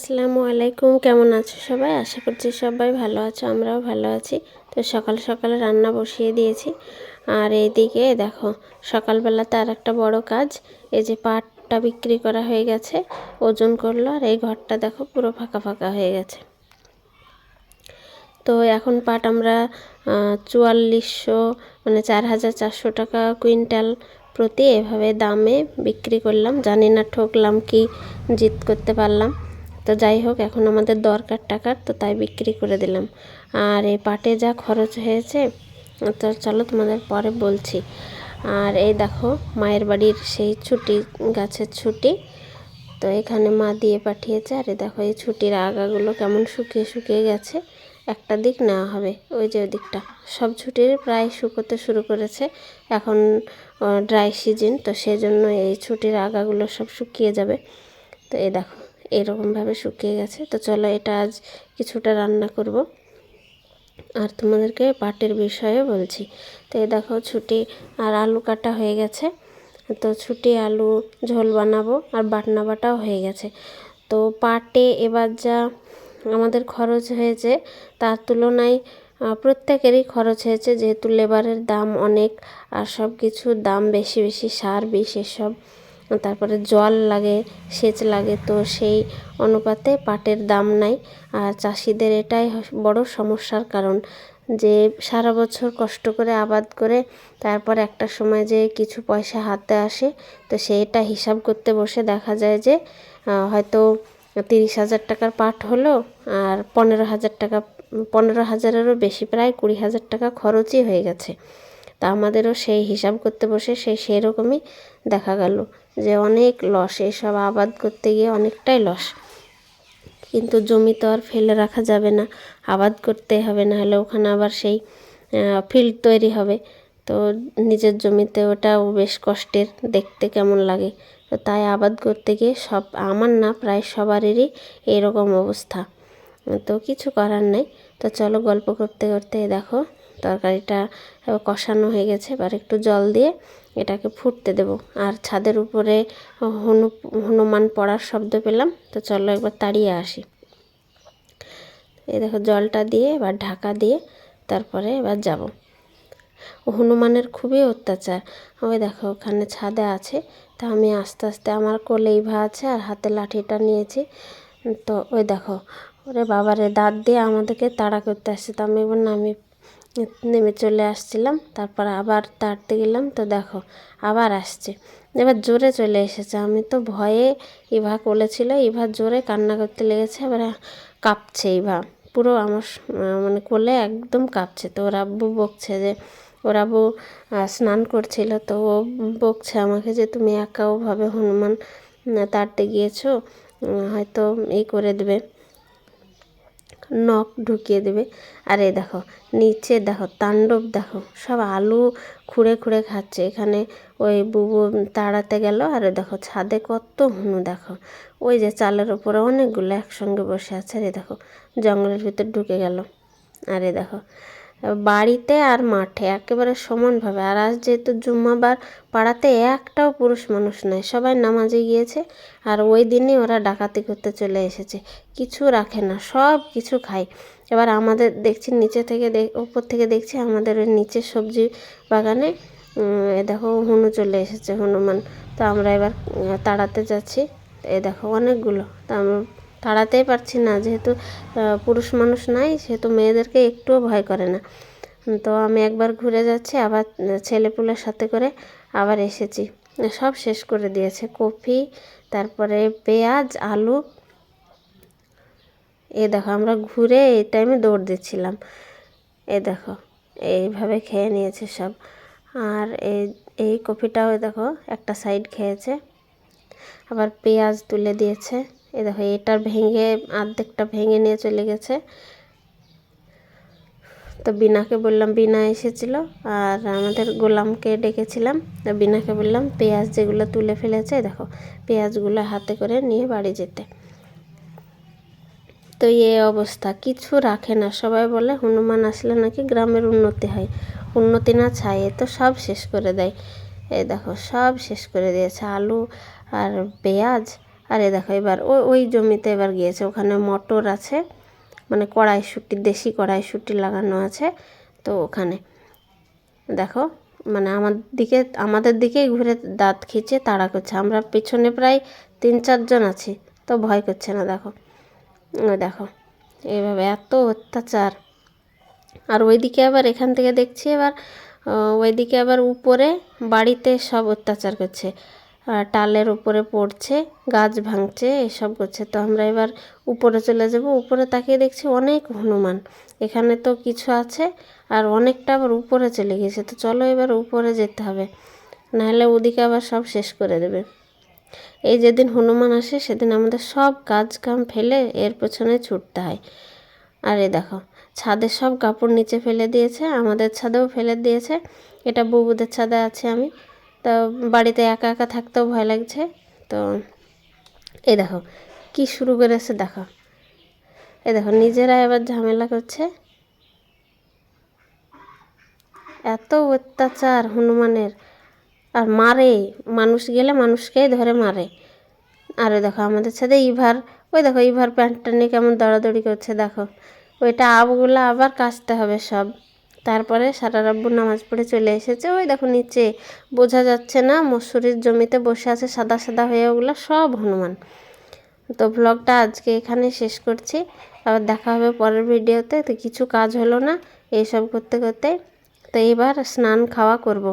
আসসালামু আলাইকুম, কেমন আছো সবাই? আশা করছি সবাই ভালো আছো, আমরাও ভালো আছি। তো সকাল সকালে রান্না বসিয়ে দিয়েছি। আর এইদিকে দেখো, সকালবেলাতে আর একটা বড় কাজ, এই যে পাটটা বিক্রি করা হয়ে গেছে, ওজন করলো। আর এই ঘরটা দেখো পুরো ফাঁকা ফাঁকা হয়ে গেছে। তো এখন পাট আমরা 4400 মানে 4400 টাকা কুইন্টাল প্রতি এভাবে দামে বিক্রি করলাম। জানি না ঠকলাম কি জিত করতে পারলাম। তো যাই হোক, এখন আমাদের দরকার টাকার, তো তাই বিক্রি করে দিলাম। আর এই পাটে যা খরচ হয়েছে, তো চলো তোমাদের পরে বলছি। আর এই দেখো, মায়ের বাড়ির সেই ছুটি গাছের ছুটি, তো এখানে মা দিয়ে পাঠিয়েছে। আর দেখো, এই ছুটির আগাগুলো কেমন শুকিয়ে শুকিয়ে গেছে। একটা দিক নেওয়া হবে, ওই যে ওই দিকটা সব ছুটির প্রায় শুকোতে শুরু করেছে। এখন ড্রাই সিজন, তো সেজন্য এই ছুটির আগাগুলো সব শুকিয়ে যাবে। তো এই দেখো, এরকমভাবে শুকিয়ে গেছে। তো চলো, এটা আজ কিছুটা রান্না করব আর তোমাদেরকে পাটের বিষয়ে বলছি। তো এই দেখো, ছুটি আর আলু কাটা হয়ে গেছে। তো ছুটি আলু ঝোল বানাবো, আর বাটনা বাটাও হয়ে গেছে। তো পাটে এবার যা আমাদের খরচ হয়েছে, তার তুলনায় প্রত্যেকেরই খরচ হয়েছে, যেহেতু লেবারের দাম অনেক, আর সব কিছুর দাম বেশি বেশি, সার বিষ এসব, তারপরে জল লাগে, সেচ লাগে। তো সেই অনুপাতে পাটের দাম নাই। আর চাষিদের এটাই বড় সমস্যার কারণ, যে সারা বছর কষ্ট করে আবাদ করে তারপর একটা সময় যে কিছু পয়সা হাতে আসে, তো সেইটা হিসাব করতে বসে দেখা যায় যে হয়তো 30,000 টাকার পাট হলো, আর 15,000 টাকা, 15,000-এরও বেশি, প্রায় 20,000 টাকা খরচই হয়ে গেছে। তা আমাদেরও সেই হিসাব করতে বসে সেরকমই দেখা গেল যে অনেক লস, এসব আবাদ করতে গিয়ে অনেকটাই লস। কিন্তু জমি তো আর ফেলে রাখা যাবে না, আবাদ করতে হবে, না হলে ওখানে আবার সেই ফিল্ড তৈরি হবে। তো নিজের জমিতে ওটাও বেশ কষ্টের, দেখতে কেমন লাগে। তো তাই আবাদ করতে গিয়ে সব, আমার না প্রায় সবারই এরকম অবস্থা। তো কিছু করার নেই। তো চলো, গল্প করতে করতে দেখো তরকারিটা কষানো হয়ে গেছে। এবার একটু জল দিয়ে এটাকে ফুটতে দেব। আর ছাদের উপরে হনুমান পড়ার শব্দ পেলাম, তো চলো একবার তাড়িয়ে আসি। এই দেখো, জলটা দিয়ে এবার ঢাকা দিয়ে তারপরে এবার যাব। হনুমানের খুবই অত্যাচার। ওই দেখো, ওখানে ছাদে আছে। তা আমি আস্তে আস্তে, আমার কোলে ইভা আছে আর হাতে লাঠিটা নিয়েছি। তো ওই দেখো, ওরে বাবারে, দাঁত দিয়ে আমাদেরকে তাড়া করতে আসছে। তো আমি এবার নেমে চলে আসছিলাম, তারপর আবার তাড়তে গেলাম। তো দেখো, আবার আসছে, এবার জোরে চলে এসেছে। আমি তো ভয়ে, ইভা কোলে ছিল, ইভা জোরে কান্না করতে লেগেছে। এবার কাঁপছে ইভা পুরো, আমার মানে কোলে একদম কাঁপছে। তো ওর আব্বু বকছে, যে ওর আব্বু স্নান করছিল, তো ও বকছে আমাকে যে তুমি একাওভাবে হনুমান তাড়তে গিয়েছো, হয়তো এই করে দেবে, নখ ঢুকিয়ে দেবে। আর এই দেখো, নিচে দেখো তাণ্ডব, দেখো সব আলু খুঁড়ে খুঁড়ে খাচ্ছে। এখানে ওই বুবু তাড়াতে গেল, আর দেখো ছাদে কত হুনু, দেখো ওই যে চালের ওপরে অনেকগুলো একসঙ্গে বসে আছে। আর দেখো, জঙ্গলের ভিতর ঢুকে গেল। আর দেখো, বাড়িতে আর মাঠে একেবারে সমানভাবে। আর আজ যেহেতু জুম্মাবার, পাড়াতে একটাও পুরুষ মানুষ নাই, সবাই নামাজে গিয়েছে। আর ওই দিনই ওরা ডাকাতি করতে চলে এসেছে, কিছু রাখে না, সব কিছু খায়। এবার আমাদের দেখছি নিচে থেকে, উপর থেকে দেখছি আমাদের ওই নিচে সবজি বাগানে দেখো হনু চলে এসেছে, হনুমান। তো আমরা এবার তাড়াতে যাচ্ছি। দেখো অনেকগুলো, তো আমরা তাড়াতেই পারছি না, যেহেতু পুরুষ মানুষ নাই, সেহেতু মেয়েদেরকে একটুও ভয় করে না। তো আমি একবার ঘুরে যাচ্ছি, আবার ছেলেপুলের সাথে করে আবার এসেছি। সব শেষ করে দিয়েছে, কপি, তারপরে পেঁয়াজ, আলু। দেখো, আমরা ঘুরে এই টাইমে দৌড় দিচ্ছিলাম। দেখো, এইভাবে খেয়ে নিয়েছে সব। আর এই কপিটাও দেখো একটা সাইড খেয়েছে, আবার পেঁয়াজ তুলে দিয়েছে। দেখো, এটার ভেঙে, অর্ধেকটা ভেঙে নিয়ে চলে গেছে। তো বিনাকে বললাম, বিনা এসেছিল, আর আমাদের গোলামকে ডেকেছিলাম। তো বিনাকে বললাম পেঁয়াজ যেগুলো তুলে ফেলেছে, দেখো পেঁয়াজগুলো হাতে করে নিয়ে বাড়ি যেতে। তো এই অবস্থা, কিছু রাখে না। সবাই বলে হনুমান আসলে নাকি গ্রামের উন্নতি হয়, উন্নতি না ছাই, তো সব শেষ করে দেয়। দেখো, সব শেষ করে দিয়েছে, আলু আর পেঁয়াজ আর এই দেখো এবার ওই জমিতে এবার গিয়েছে, ওখানে মটর আছে, মানে কড়াইশুঁটি, দেশি কড়াইশুঁটি লাগানো আছে। তো ওখানে দেখো মানে আমাদের দিকেই ঘুরে দাঁত খিচে তাড়া করছে। আমরা পিছনে প্রায় 3-4 জন আছি, তো ভয় করছে না। দেখো দেখো এইভাবে এত অত্যাচার। আর ওইদিকে আবার এখান থেকে দেখছি এবার ওইদিকে আবার উপরে বাড়িতে সব অত্যাচার করছে, টালের উপরে পড়ছে, গাছ ভাঙছে, এসব করছে। তো আমরা এবার উপরে চলে যাব। উপরে তাকিয়ে দেখছি অনেক হনুমান, এখানে তো কিছু আছে আর অনেকটা আবার উপরে চলে গেছে। তো চলো এবার উপরে যেতে হবে, নাহলে ওদিকে আবার সব শেষ করে দেবে। এই যেদিন হনুমান আসে সেদিন আমাদের সব কাজ কাম ফেলে এর পেছনে ছুটতে হয়। আর এই দেখো ছাদের সব কাপড় নিচে ফেলে দিয়েছে, আমাদের ছাদেও ফেলে দিয়েছে। এটা বুবুদের ছাদে আছে আমি, তো বাড়িতে একা একা থাকতেও ভয় লাগছে। তো এই দেখো কি শুরু করেছে, দেখো এই দেখো নিজেরা এবার ঝামেলা করছে। এত অত্যাচার হনুমানের, আর মারে, মানুষ গেলে মানুষকেই ধরে মারে। আর ওই দেখো আমাদের সাথে ইভার, ওই দেখো ইভার প্যান্টটা নিয়ে কেমন দৌড়াদৌড়ি করছে। দেখো ওইটা আবগুলো আবার কাচতে হবে সব। তারপরে সারা রাব্বু নামাজ পড়ে চলে এসেছে। ওই দেখো নিচে বোঝা যাচ্ছে না, মসুরির জমিতে বসে আছে সাদা সাদা হয়ে, ওগুলো সব হনুমান। তো ব্লগটা আজকে এখানে শেষ করছি, আবার দেখা হবে পরের ভিডিওতে। তো কিছু কাজ হলো না এইসব করতে করতে, তো এবার স্নান খাওয়া করব,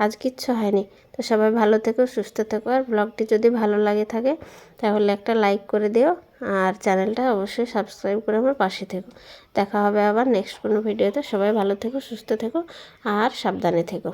আজ কিচ্ছু হয়নি। তো সবাই ভালো থেকো, সুস্থ থেকো। আর ব্লগটি যদি ভালো লাগে থাকে তাহলে একটা লাইক করে দিও, আর চ্যানেলটা অবশ্যই সাবস্ক্রাইব করে আমার পাশে থেকো। দেখা হবে আবার নেক্সট কোনো ভিডিওতে। সবাই ভালো থেকো, সুস্থ থেকো আর সাবধানে থেকো।